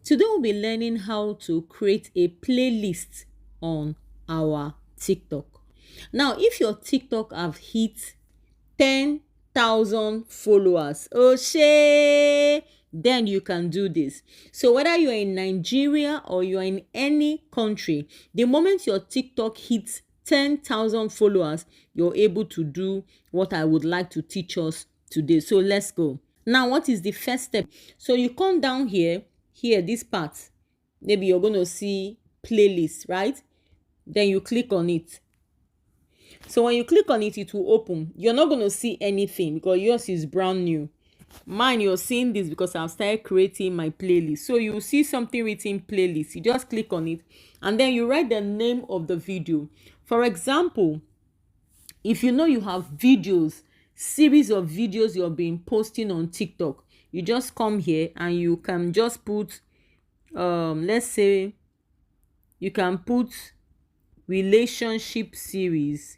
Today we'll be learning how to create a playlist on our TikTok. Now, if your TikTok have hit 10,000 followers, oh shey, then you can do this. So whether you're in Nigeria or you're in any country, the moment your TikTok hits 10,000 followers, you're able to do what I would like to teach us today. So let's go. Now, what is the first step? So you come down here, this part. Maybe you're going to see playlist, right? Then you click on it. So when you click on it, it will open. You're not going to see anything because yours is brand new. Mine, you're seeing this because I've started creating my playlist. So you will see something written playlist. You just click on it and then you write the name of the video. For example, if you know you have videos, series of videos you're been posting on TikTok, you just come here and you can just put let's say you can put relationship series,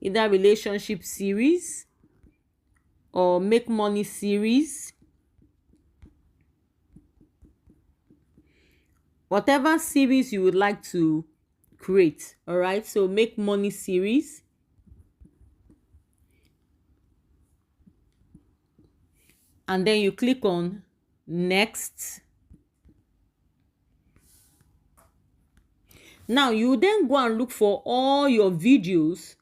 either relationship series or make money series, whatever series you would like to create. All right, so make money series, and then you click on next. Now you then go and look for all your videos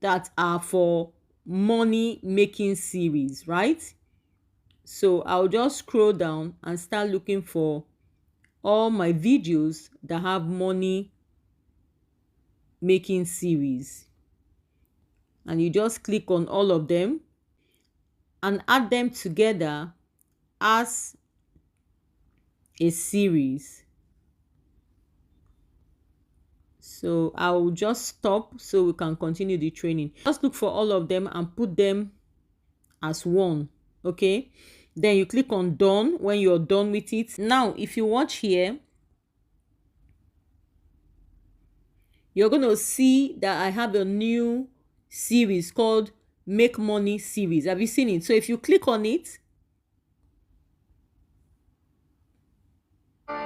that are for money making series, right? So I'll just scroll down and start looking for all my videos that have money making series, and you just click on all of them and add them together as a series. So I will just stop so we can continue the training. Just look for all of them and put them as one. Okay, then you click on done when you're done with it. Now if you watch here, you're going to see that I have a new series called Make Money Series. Have you seen it? So if you click on it,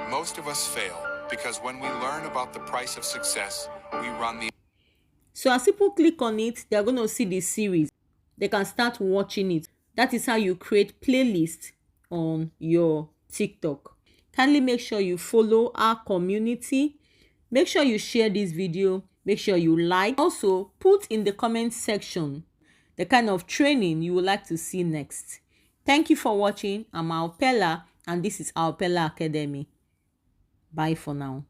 most of us fail because when we learn about the price of success, we run the... So as people click on it, they're going to see the series. They can start watching it. That is how you create playlists on your TikTok. Kindly make sure you follow our community. Make sure you share this video. Make sure you like. Also, put in the comment section the kind of training you would like to see next. Thank you for watching. I'm Alpella, and this is Alpella Academy. Bye for now.